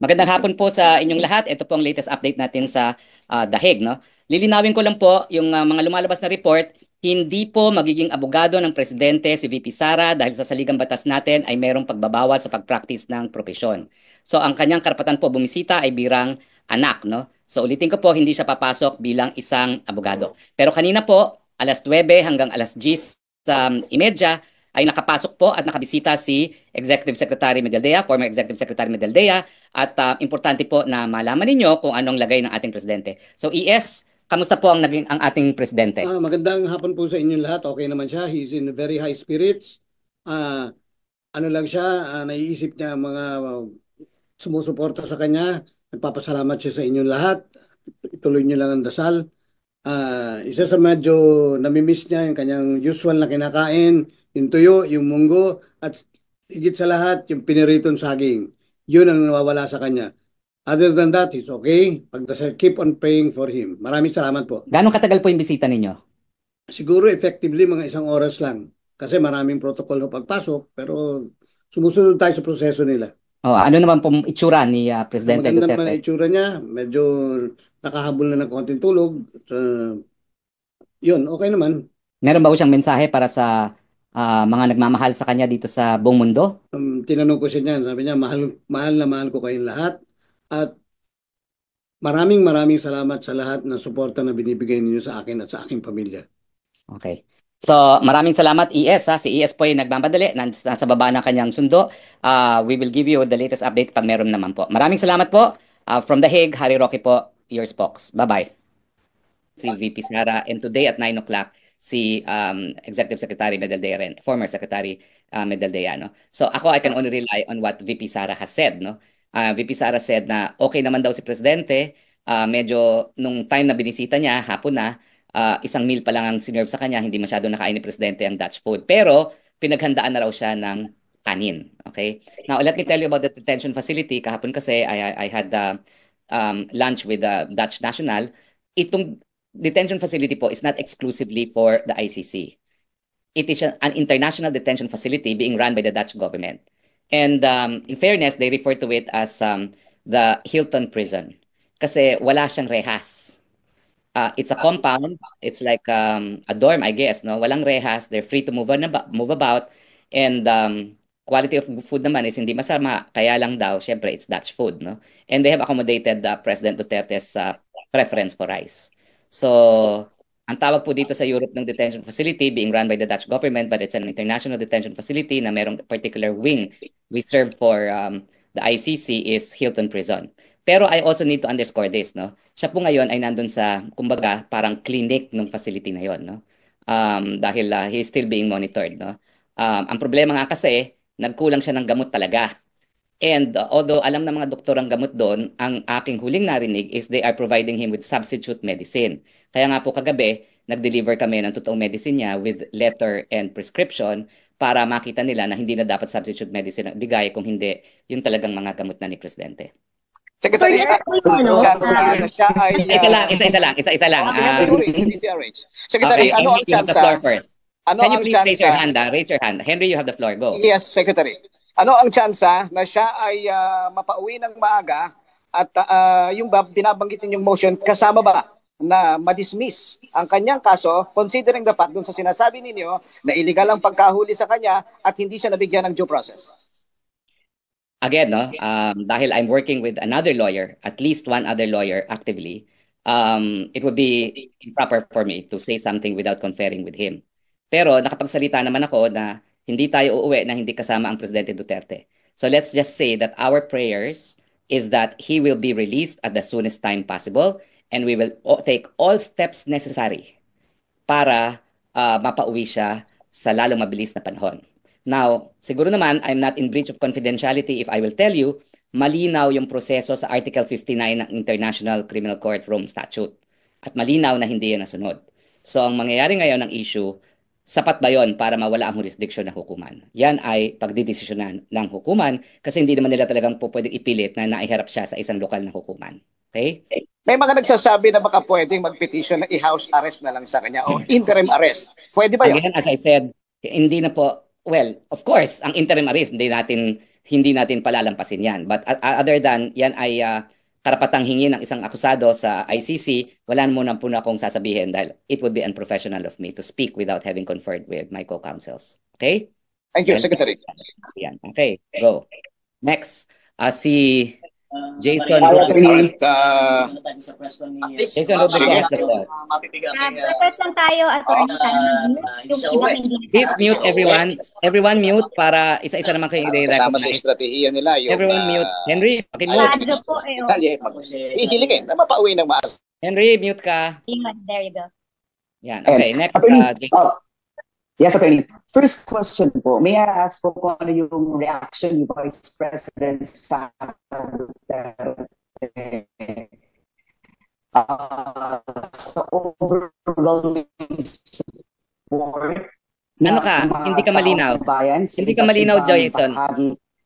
Magandang hapon po sa inyong lahat. Ito po ang latest update natin sa Dahig, no? Lilinawin ko lang po yung mga lumalabas na report, hindi po magiging abogado ng presidente si VP Sara dahil sa saligang batas natin ay mayroong pagbabawal sa pag-practice ng propesyon. So ang kanyang karapatan po bumisita ay birang anak, no? So ulitin ko po, hindi siya papasok bilang isang abogado. Pero kanina po, alas 9 hanggang alas 10:30 ay nakapasok po at nakabisita si Executive Secretary Medaldea, former Executive Secretary Medaldea, at importante po na malaman ninyo kung anong lagay ng ating presidente. So ES, kamusta po ang naging ang ating presidente? Magandang hapon po sa inyong lahat. Okay naman siya. He's in very high spirits. Ah, ano lang siya, naiisip niya mga sumusuporta sa kanya. Nagpapasalamat siya sa inyong lahat. Ituloy niyo lang ang dasal. Isa sa medyo namimiss niya yung kanyang usual na kinakain, yung tuyo, yung munggo, at higit sa lahat, yung piniritong saging. Yun ang nawawala sa kanya. Other than that, he's okay. Pagdasal, keep on praying for him. Maraming salamat po. Gano'ng katagal po yung bisita ninyo? Siguro effectively mga 1 oras lang. Kasi maraming protocol na pagpasok, pero sumusunod tayo sa proseso nila. Oh, ano naman pong itsura ni Presidente Maganda naman ang Duterte? itsura niya. Medyo nakahabol na ng konting tulog. Yun, okay naman. Meron ba po siyang mensahe para sa mga nagmamahal sa kanya dito sa buong mundo? Tinanong ko siya niyan. Sabi niya, mahal, mahal na mahal ko kayong lahat. At maraming maraming salamat sa lahat ng suporta na binibigay ninyo sa akin at sa aking pamilya. Okay. So, maraming salamat ES ha. Si ES po ay nagmamadali, nasa baba ng kanyang sundo. We will give you the latest update pag meron naman po. Maraming salamat po. From The Hague, Harry Roque po, your spokes. Bye-bye. Si VP Sara, and today at 9 o'clock, si Executive Secretary Medaldea rin, former Secretary Medaldea, no? So ako, I can only rely on what VP Sara has said, no? VP Sara said na okay naman daw si Presidente, medyo nung time na binisita niya, hapon na, isang meal pa lang ang sinerve sa kanya, hindi masyado nakain ni Presidente ang Dutch food. Pero pinaghandaan na raw siya ng kanin, okay? Now, let me tell you about the detention facility. Kahapon kasi, I had lunch with the Dutch National. Itong detention facility po is not exclusively for the ICC. It is an international detention facility being run by the Dutch government. And in fairness, they refer to it as the Hilton Prison. Kasi wala siyang rehas. It's a compound. It's like a dorm, I guess. No, walang rehas. They're free to move about. And quality of food naman is hindi masama. Kaya lang daw, syempre, it's Dutch food. No? And they have accommodated President Duterte's preference for rice. So, ang tawag po dito sa Europe ng detention facility being run by the Dutch government, but it's an international detention facility na merong particular wing reserved for the ICC is Hilton Prison. Pero I also need to underscore this, no? Siya po ngayon ay nandun sa, kumbaga, parang clinic ng facility na yon, no? Dahil he is still being monitored, no? Ang problema nga kasi, nagkulang siya ng gamot talaga. And although alam ng mga doktor ang gamot doon, ang aking huling narinig is they are providing him with substitute medicine. Kaya nga po kagabi, nag-deliver kami ng totoong medicine niya with letter and prescription para makita nila na hindi na dapat substitute medicine ang bigay kung hindi yung talagang mga gamot na ni Presidente. Secretary, na siya ay... Isa lang. Secretary, okay, ano ang chance? Can you please raise your hand? Raise your hand. Henry, you have the floor. Go. Yes, Secretary. Ano ang tsansa na siya ay mapauwi ng maaga at yung binabanggit ninyong motion, kasama ba na ma-dismiss ang kanyang kaso considering the fact dun sa sinasabi ninyo na illegal ang pagkahuli sa kanya at hindi siya nabigyan ng due process? Again, no, dahil I'm working with another lawyer, at least one other lawyer actively, it would be improper for me to say something without conferring with him. Pero nakapagsalita naman ako na hindi tayo uuwi na hindi kasama ang Presidente Duterte. So let's just say that our prayers is that he will be released at the soonest time possible and we will take all steps necessary para mapauwi siya sa lalong mabilis na panahon. Now, siguro naman, I'm not in breach of confidentiality if I will tell you, malinaw yung proseso sa Article 59 ng International Criminal Court Rome Statute. At malinaw na hindi yan nasunod. So ang mangyayari ngayon ng issue, sapat ba yon para mawala ang jurisdiction ng hukuman? Yan ay pagdidesisyonan ng hukuman kasi hindi naman nila talagang po pwedeng ipilit na naiharap siya sa isang lokal na hukuman. Okay? May mga nagsasabi na baka pwedeng mag-petition na i-house arrest na lang sa kanya o interim arrest. Pwede ba yun? Again, as I said, hindi na po, well, of course, ang interim arrest, hindi natin hindi natin palalampasin yan. But other than yan ay karapatang hingi ng isang akusado sa ICC, wala muna po na akong sasabihin dahil it would be unprofessional of me to speak without having conferred with my co-counsels. Okay? Thank you, Yan. Secretary. Yan. Okay, go. Next, si Jason Alright, Rodriguez. Jason Jason Rodriguez has the floor. Press lang tayo, attorney, sana mag-mute. Yung iba hindi. Please mute everyone. Everyone mute para isa-isa naman kayo Kasama sa i-recognize. estratehiya nila yung Everyone mute. Henry, pakimute. Radyo po eh. Detalye, hihilingin na mapauwi ng maaga. Henry, mute ka. There you go. Yan. Okay, next. Jason. Yes, attorney. First question po, may I ask po kung ano yung reaction ni Vice President Sara Duterte sa overwhelming support Ano ka? Hindi ka malinaw. Hindi ka malinaw, Jason.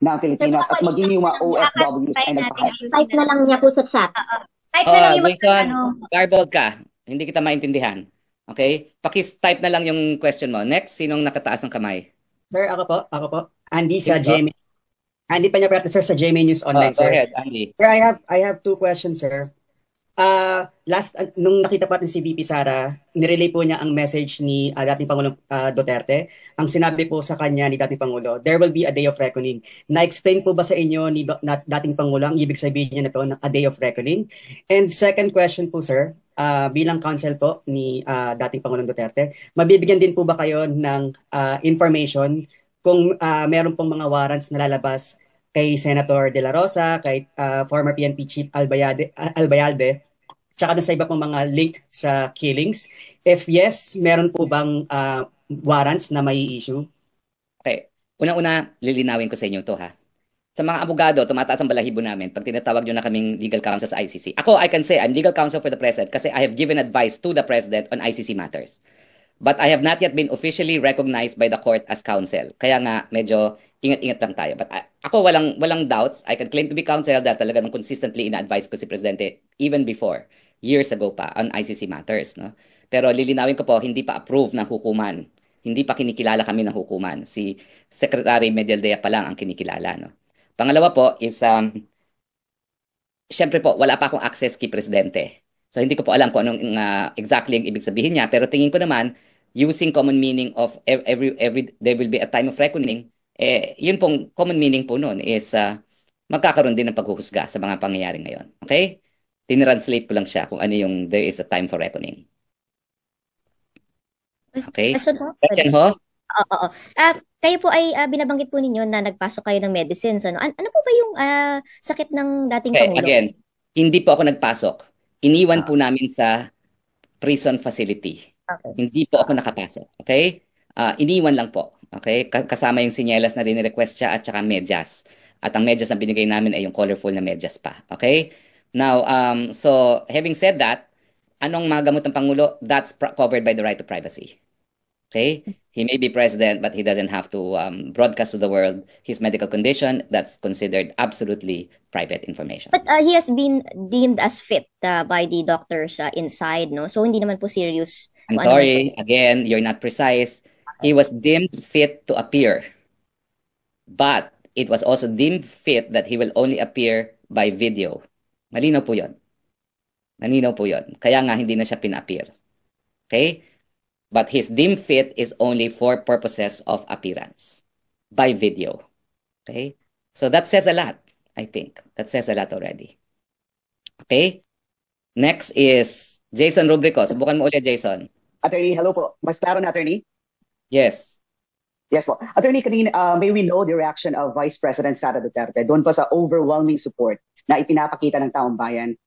ng Pilipinas at maging yung mga OFWs ay nagpahayag. Type na lang niya po sa chat. Type na lang yung Jason, ano. garbled ka. Hindi kita maintindihan. Okay? Pakis-type na lang yung question mo. Next, sinong nakataas ng kamay? Sir, ako po. Andy sa Sino? GMA. Andy Peñaperta, sir, sa GMA News Online, Go sir. ahead, Andy. Sir, I have two questions, sir. Nung nakita po natin si VP Sara, nirelay po niya ang message ni dating Pangulong Duterte. Ang sinabi po sa kanya ni dating Pangulo, there will be a day of reckoning. Na-explain po ba sa inyo ni dating Pangulo ang ibig sabihin niya na to, a day of reckoning? And second question po, sir, bilang counsel po ni dating Pangulong Duterte, mabibigyan din po ba kayo ng information kung meron pong mga warrants na lalabas kay Senator De La Rosa, kay former PNP Chief Albayalde, tsaka na sa iba pong mga linked sa killings? If yes, meron po bang warrants na may issue? Okay. Unang-una, lilinawin ko sa inyo to ha. Sa mga abogado, tumataas ang balahibo namin pag tinatawag nyo na kaming legal counsel sa ICC. Ako, I can say I'm legal counsel for the President kasi I have given advice to the President on ICC matters. But I have not yet been officially recognized by the court as counsel. Kaya nga, medyo ingat-ingat lang tayo. But ako, walang doubts. I can claim to be counsel dahil talaga nung consistently ina-advise ko si Presidente even before, years ago pa, on ICC matters. No? Pero lilinawin ko po, hindi pa approved ng hukuman. Hindi pa kinikilala kami ng hukuman. Si Secretary Medialdea pa lang ang kinikilala. No? Pangalawa po is, syempre po, wala pa akong access kay Presidente. So hindi ko po alam kung anong exactly ang ibig sabihin niya. Pero tingin ko naman, using common meaning of every there will be a time of reckoning, yun pong common meaning po nun is magkakaroon din ng paghuhusga sa mga pangyayari ngayon. Okay? Tinranslate ko lang siya kung ano yung there is a time for reckoning. Okay? Question ho? Oo. Kayo po ay binabanggit po ninyo na nagpasok kayo ng medicines. Ano po ba yung sakit ng dating Okay, Pangulo? again, hindi po ako nagpasok. Iniwan po namin sa prison facility. Okay. Hindi po ako nakapasok. Okay? Iniwan lang po. Okay? Kasama yung sinyelas na rin-request siya at saka medyas. At ang medyas na binigay namin ay yung colorful na medyas pa. Okay? Now, so having said that, anong mga gamot ng Pangulo? That's covered by the right to privacy. Okay? He may be president, but he doesn't have to broadcast to the world his medical condition. That's considered absolutely private information. But he has been deemed as fit by the doctors inside, no? So hindi naman po serious. I'm sorry, again, you're not precise. He was deemed fit to appear. But it was also deemed fit that he will only appear by video. Malinaw po yun. Malinaw po yun. Kaya nga hindi na siya pina-appear. Okay? But his deemed fit is only for purposes of appearance by video. Okay? So that says a lot, I think. That says a lot already. Okay? Next is Jason Rubrico. Subukan mo ulit, Jason. Attorney, hello po. Mas klaro na, attorney? Yes. Yes po. Attorney, kanina, may we know the reaction of Vice President Sara Duterte doon pa sa overwhelming support na ipinapakita ng taong bayan.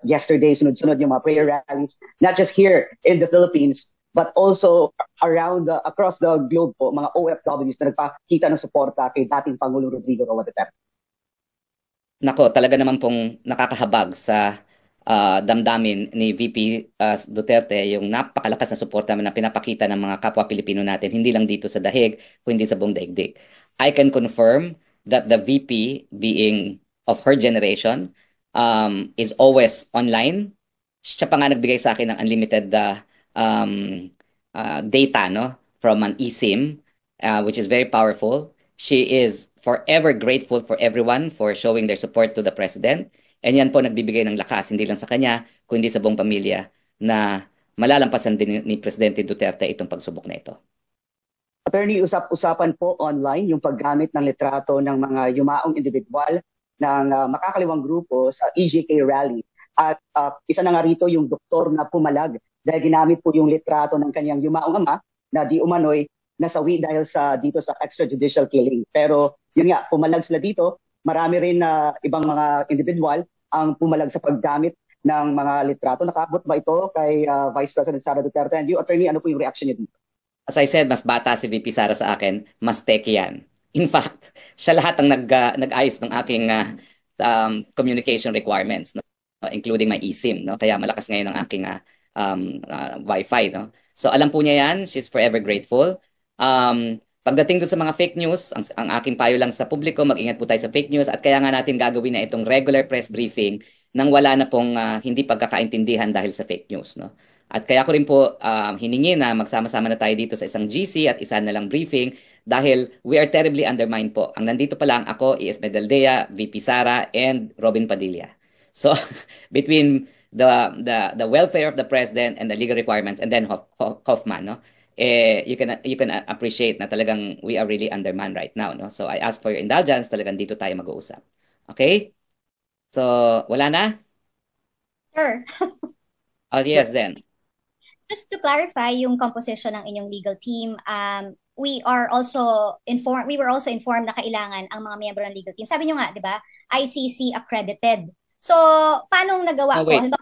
Yesterday, sunod-sunod yung mga prayer rallies, not just here in the Philippines, but also around across the globe po, mga OFWs na nagpakita ng suporta kay dating Pangulong Rodrigo Roa Duterte. Nako, talaga naman pong nakakahabag sa damdamin ni VP Duterte yung napakalakas na suporta na pinapakita ng mga kapwa Pilipino natin, hindi lang dito sa dahig, kundi sa buong daigdig. I can confirm that the VP, being of her generation, is always online. Siya pa nga nagbigay sa akin ng unlimited data, no, from an eSIM, which is very powerful. She is forever grateful for everyone for showing their support to the President. And yan po nagbibigay ng lakas, hindi lang sa kanya, kundi sa buong pamilya na malalampasan din ni Presidente Duterte itong pagsubok na ito. Attorney, usap-usapan po online yung paggamit ng litrato ng mga yumaong individual ng makakaliwang grupo sa EJK rally. At isa na nga rito yung doktor na pumalag dahil ginamit po yung litrato ng kanyang yumaong ama na di umano'y nasawi dahil dito sa extrajudicial killing. Pero yun nga, pumalag sila dito. Marami rin na ibang mga individual ang pumalag sa paggamit ng mga litrato. Nakabot ba ito kay Vice President Sara Duterte? And you, Attorney, ano po yung reaction niyo dito? As I said, mas bata si VP Sara sa akin, mas teki yan. In fact, siya lahat ang nag-ayos ng aking communication requirements, no? Including my eSIM. No? Kaya malakas ngayon ang aking Wi-Fi. No? So alam po niya yan, she's forever grateful. Pagdating doon sa mga fake news, ang aking payo lang sa publiko, mag-ingat po tayo sa fake news at kaya nga natin gagawin na itong regular press briefing nang wala na pong hindi pagkakaintindihan dahil sa fake news. No? At kaya ko rin po hiningi na magsama-sama na tayo dito sa isang GC at isa na lang briefing dahil we are terribly undermined po. Ang nandito pa lang ako, E.S. Medaldea, VP Sara, and Robin Padilla. So between the welfare of the President and the legal requirements and then Hoffman, no? You can appreciate na talagang we are really undermanned right now, no? So I ask for your indulgence, talagang dito tayo mag-uusap. Okay? So wala na? Sure. Oh yes, then. Just to clarify yung composition ng inyong legal team, we were also informed na kailangan ang mga miyembro ng legal team. Sabi nyo nga, di ba? ICC accredited. So, paano nagawa Oh, ko? wait.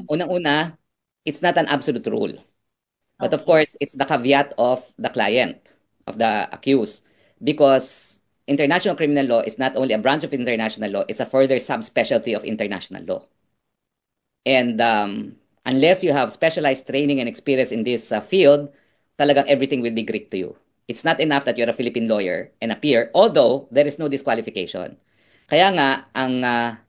Unang-una, it's not an absolute rule. But of course, it's the caveat of the client, of the accused. Because international criminal law is not only a branch of international law, it's a further subspecialty of international law. And unless you have specialized training and experience in this field, talagang everything will be Greek to you. It's not enough that you're a Philippine lawyer and appear, although there is no disqualification. Kaya nga,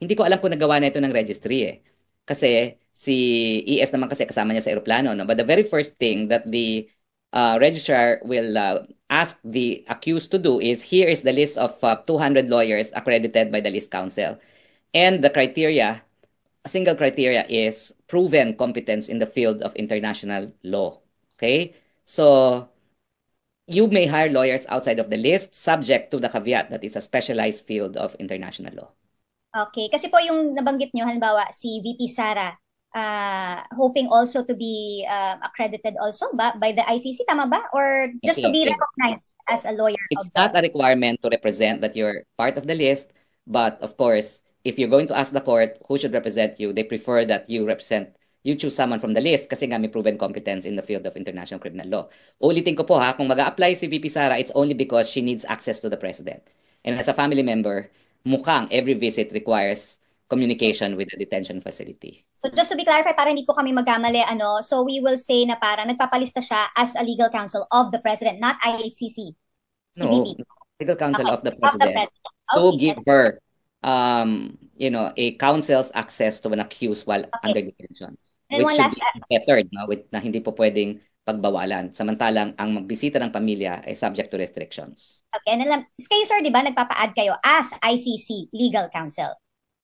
hindi ko alam kung nagawa na ito ng registry eh. Kasi si ES naman kasi kasama niya sa aeroplano. No? But the very first thing that the registrar will ask the accused to do is, here is the list of 200 lawyers accredited by the List Council. And the criteria, a single criteria is proven competence in the field of international law. Okay? So, you may hire lawyers outside of the list subject to the caveat that it's a specialized field of international law. Okay. Kasi po yung nabanggit nyo, halimbawa, si VP Sara, hoping also to be accredited also by the ICC, tama ba? Or just to be recognized as a lawyer? It's not a requirement to represent that you're part of the list, but of course, if you're going to ask the court who should represent you, they prefer that you choose someone from the list kasi nga may proven competence in the field of international criminal law. Ulitin ko po ha, kung mag-a-apply si VP Sara, it's only because she needs access to the President. And as a family member, mukhang every visit requires communication with the detention facility. So just to be clarified, para hindi po kami magkamali, so we will say na parang nagpapalista siya as a legal counsel of the President, not ICC. No, legal counsel of the President. To give her a counsel's access to an accused while under detention. And which should be fettered, no? Na hindi po pwedeng pagbawalan. Samantalang ang magbisita ng pamilya ay subject to restrictions. Okay, and kayo sir, di ba, nagpapa-add kayo as ICC legal counsel?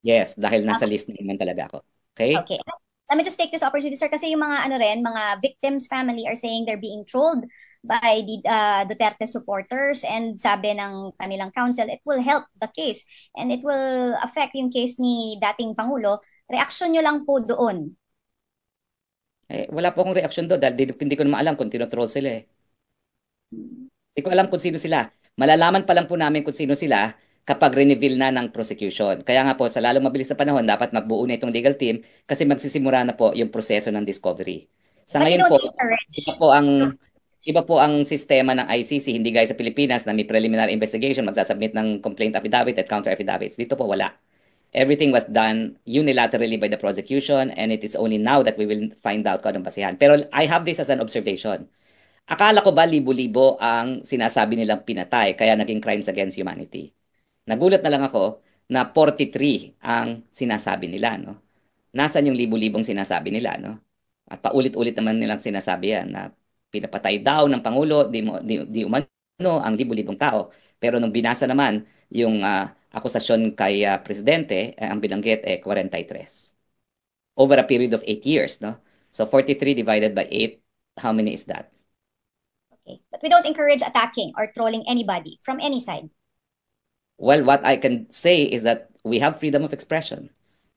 Yes, dahil nasa list naman talaga ako. Okay? Okay. Let me just take this opportunity, sir, kasi yung mga mga victims' family are saying they're being trolled by the Duterte supporters, and sabi ng kanilang counsel, it will help the case and it will affect yung case ni dating Pangulo. Reaction nyo lang po doon. Wala po akong reaction doon dahil hindi ko naman alam kung tinotroll sila eh. Hindi ko alam kung sino sila. Malalaman pa lang po namin kung sino sila kapag reveal na ng prosecution. Kaya nga po, sa lalong mabilis na panahon, dapat magbuo na itong legal team kasi magsisimula na po yung proseso ng discovery. Sa ngayon po, iba po ang sistema ng ICC, hindi gaya sa Pilipinas na may preliminary investigation, magsasubmit ng complaint affidavit at counter affidavits. Dito po wala. Everything was done unilaterally by the prosecution and it is only now that we will find out kung anong basihan. Pero I have this as an observation. Akala ko ba libo-libo ang sinasabi nilang pinatay kaya naging crimes against humanity? Nagulat na lang ako na 43 ang sinasabi nila, no? Nasaan yung libo-libong sinasabi nila, no? At paulit-ulit naman nilang sinasabi yan na pinapatay daw ng Pangulo, di umano ang libo-libong tao. Pero nung binasa naman yung akusasyon kay presidente, ang binanggit 43. Over a period of 8 years, no? So 43 divided by 8, how many is that? Okay. But we don't encourage attacking or trolling anybody from any side. Well, what I can say is that we have freedom of expression.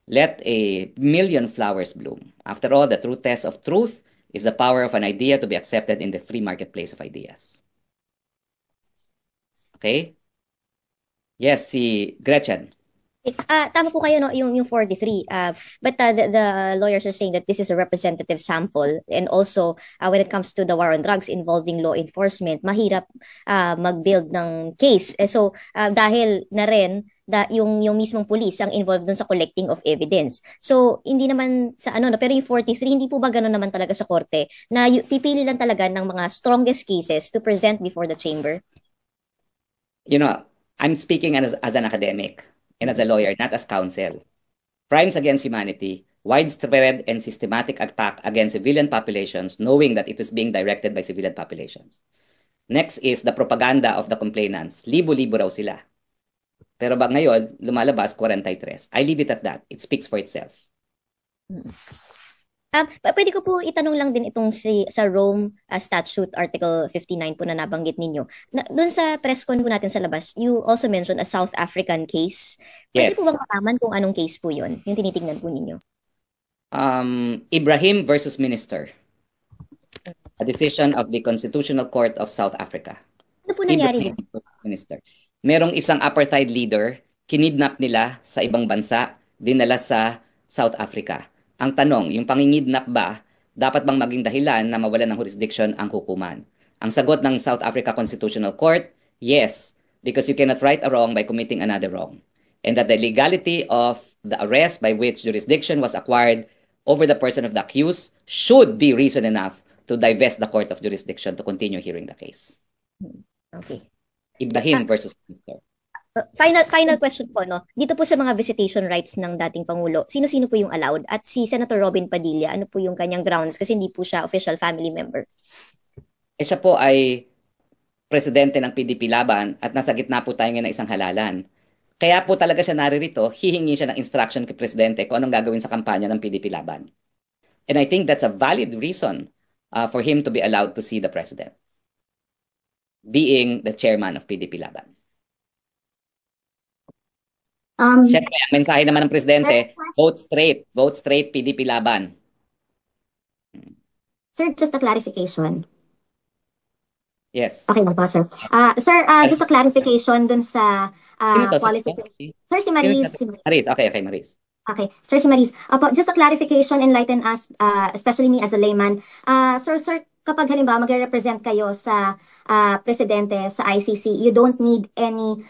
Let a million flowers bloom. After all, the true test of truth is the power of an idea to be accepted in the free marketplace of ideas. Okay? Yes, si Gretchen. Tama po kayo, no, yung 43. But the lawyers are saying that this is a representative sample, and also when it comes to the war on drugs involving law enforcement, mahirap mag-build ng case. So dahil na rin yung mismong police ang involved dun sa collecting of evidence. So hindi naman sa no, pero yung 43 hindi po ba ganoon naman talaga sa korte na pipili lang talaga ng mga strongest cases to present before the chamber? You know, I'm speaking as an academic and as a lawyer, not as counsel. Crimes against humanity, widespread and systematic attack against civilian populations, knowing that it is being directed by civilian populations. Next is the propaganda of the complainants. Libo-libo raw sila. Pero ba ngayon, lumalabas 43. I leave it at that. It speaks for itself. Pwede ko po itanong lang din itong sa Rome Statute Article 59 po na nabanggit ninyo. Doon sa press con po natin sa labas, you also mentioned a South African case. Pwede Yes. po bang malaman kung anong case po yun? Yung tinitingnan po ninyo. Ibrahim versus Minister. A decision of the Constitutional Court of South Africa. Ano po nangyari Ibrahim doon? versus Minister. Merong isang apartheid leader, kinidnap nila sa ibang bansa, dinala sa South Africa. Ang tanong, yung pangingidnap ba, dapat bang maging dahilan na mawalan ng jurisdiction ang hukuman? Ang sagot ng South Africa Constitutional Court, yes, because you cannot right a wrong by committing another wrong. And that the legality of the arrest by which jurisdiction was acquired over the person of the accused should be reason enough to divest the court of jurisdiction to continue hearing the case. Okay. Ibrahim versus Minister. Final question po, no? Dito po sa mga visitation rights ng dating Pangulo, sino-sino po yung allowed? At si Senator Robin Padilla, ano po yung kanyang grounds? Kasi hindi po siya official family member. Siya po ay presidente ng PDP Laban at nasa gitna po tayo ngayon ng isang halalan. Kaya po talaga siya naririto, hihingi siya ng instruction kay presidente kung anong gagawin sa kampanya ng PDP Laban. And I think that's a valid reason for him to be allowed to see the president, being the chairman of PDP Laban. Siyempre, ang mensahe naman ng presidente, vote straight PDP Laban. Sir, just a clarification. Yes. Okay na po, sir. Sir, just a clarification dun sa qualification. Sir, si Maris. Maris, okay, Maris. Okay, Sir, si Maris. Just a clarification, enlighten us, especially me as a layman. Sir, kapag halimbawa magre-represent kayo sa presidente sa ICC, you don't need any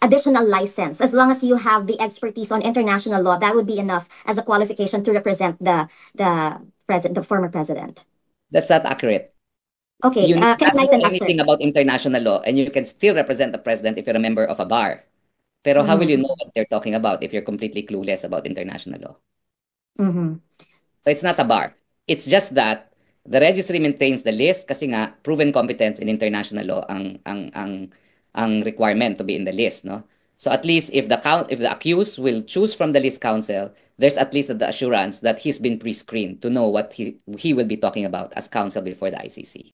additional license. As long as you have the expertise on international law, that would be enough as a qualification to represent the former president. That's not accurate. Okay, You can not enlighten know us, sir. anything about international law, and you can still represent the president if you're a member of a bar. Pero how will you know what they're talking about if you're completely clueless about international law? So it's not a bar. It's just that the registry maintains the list kasi nga proven competence in international law ang requirement to be in the list, no? So at least if the accused will choose from the list counsel, there's at least the assurance that he's been pre-screened to know what he will be talking about as counsel before the ICC.